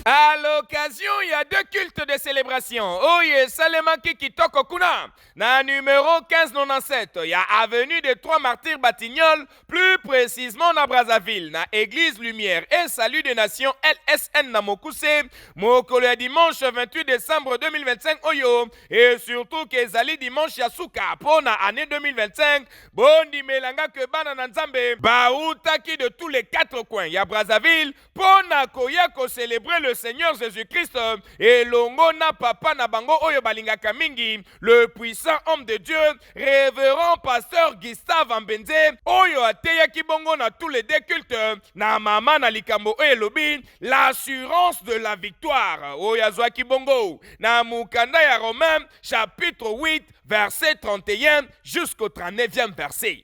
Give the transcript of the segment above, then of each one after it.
À l'occasion, il y a 2 cultes de célébration. Oye, Salemaki Kitoko Kuna. Na numéro 1597, il y a avenue des 3 Martyrs Batignolles, plus précisément na Brazzaville, na Église Lumière et Salut des Nations LSN na Mokuse, mokolo ya dimanche 28 décembre 2025 Oyo, et surtout que Zali dimanche Yasuka pour na année 2025, bondi melanga que bana na Nzambe, bautaki de tous les 4 coins, ya Brazzaville, pour na koya ko célébrer le Seigneur Jésus-Christ, et longo na papa na bango Oyo balingaka mingi, le puissant homme de Dieu, révérend pasteur Gustave Ambenze, Oyo ateyaki bongo na tous les 2 cultes, na mama na likambo Oyo lobi, l'assurance de la victoire, Oyo azwaki bongo, na mukanda ya Romains, chapitre 8, verset 31 jusqu'au 39e verset.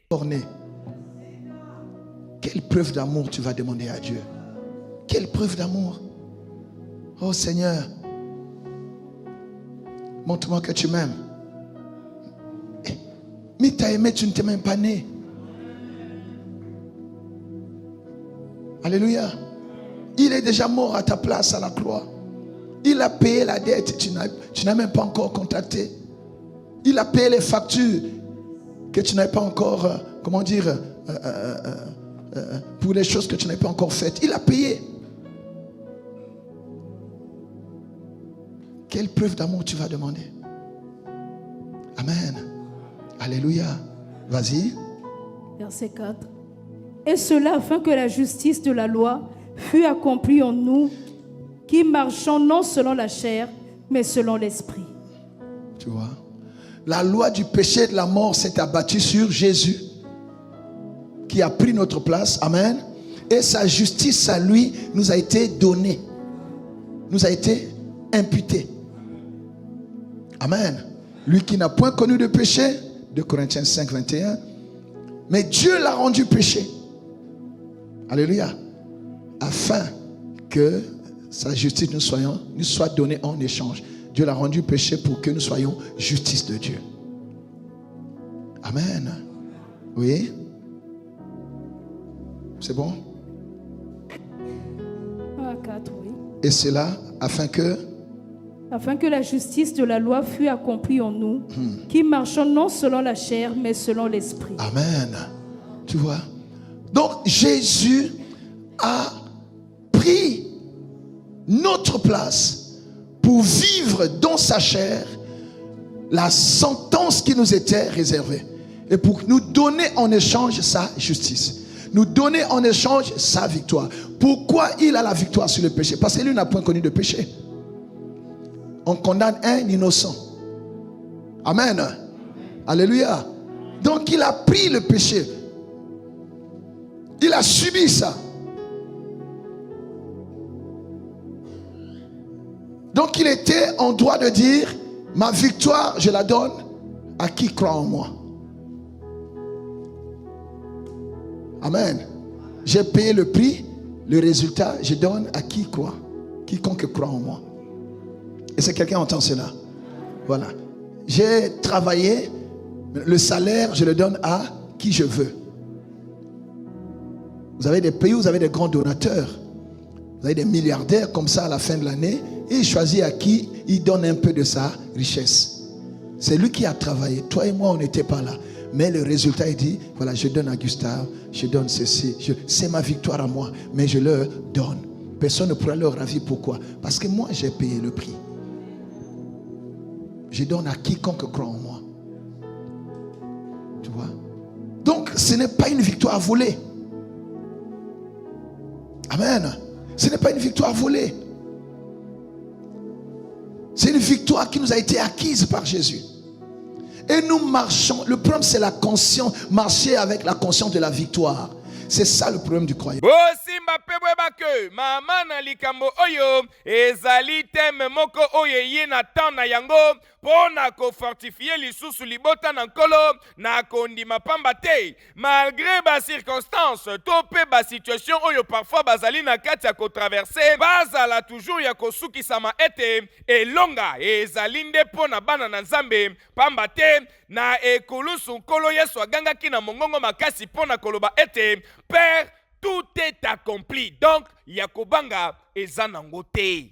Quelle preuve d'amour tu vas demander à Dieu? Quelle preuve d'amour? Oh Seigneur, montre-moi que tu m'aimes. Mais t'as aimé, tu ne t'es même pas né. Alléluia. Il est déjà mort à ta place à la croix. Il a payé la dette, tu n'as même pas encore contacté. Il a payé les factures que tu n'as pas encore, pour les choses que tu n'as pas encore faites. Il a payé. Quelle preuve d'amour tu vas demander? Amen. Alléluia. Vas-y. Verset 4. Et cela afin que la justice de la loi fût accomplie en nous, qui marchons non selon la chair, mais selon l'esprit. Tu vois, la loi du péché et de la mort s'est abattue sur Jésus, qui a pris notre place. Amen. Et sa justice à lui nous a été donnée, nous a été imputée. Amen. Lui qui n'a point connu de péché, 2 Corinthiens 5, 21. Mais Dieu l'a rendu péché. Alléluia. Afin que sa justice nous soit donnée en échange. Dieu l'a rendu péché pour que nous soyons justice de Dieu. Amen. Oui. C'est bon? 4, oui. Et cela afin que la justice de la loi fût accomplie en nous, qui marchons non selon la chair, mais selon l'esprit. Amen. Tu vois? Donc Jésus a pris notre place pour vivre dans sa chair la sentence qui nous était réservée. Et pour nous donner en échange sa justice. Nous donner en échange sa victoire. Pourquoi il a la victoire sur le péché? Parce que lui n'a point connu de péché. On condamne un innocent. Amen. Alléluia. Donc il a pris le péché. Il a subi ça. Donc il était en droit de dire, ma victoire, je la donne à qui croit en moi. Amen. J'ai payé le prix, le résultat, je donne à qui croit. Quiconque croit en moi. Est-ce que quelqu'un entend cela? Voilà. J'ai travaillé, le salaire, je le donne à qui je veux. Vous avez des pays où vous avez des grands donateurs. Vous avez des milliardaires comme ça à la fin de l'année. Et il choisit à qui il donne un peu de sa richesse. C'est lui qui a travaillé. Toi et moi, on n'était pas là. Mais le résultat, il dit, voilà, je donne à Gustave, je donne ceci. C'est ma victoire à moi, mais je leur donne. Personne ne pourra leur ravir. Pourquoi? Parce que moi, j'ai payé le prix. Je donne à quiconque croit en moi. Tu vois? Donc, ce n'est pas une victoire volée. Amen. Ce n'est pas une victoire volée. C'est une victoire qui nous a été acquise par Jésus. Et nous marchons. Le problème, c'est la conscience. Marcher avec la conscience de la victoire. C'est ça le problème du croyant. Mama na likambo oyo ezali teme moko oyo ye na temps na yango pona ko fortifier lisusu libota na nkolo na kondima pamba te malgré ba circonstances to pe ba situation oyo parfois bazali na kati ya ko traverser bazala toujours ya kosukisama ete elonga ezali nde pona bana na Nzambe pamba te na ekulusu nkolo Yesu agangaki na mongongo makasi pona koloba ete Père, tout est accompli. Donc, Yakobanga eza nango te.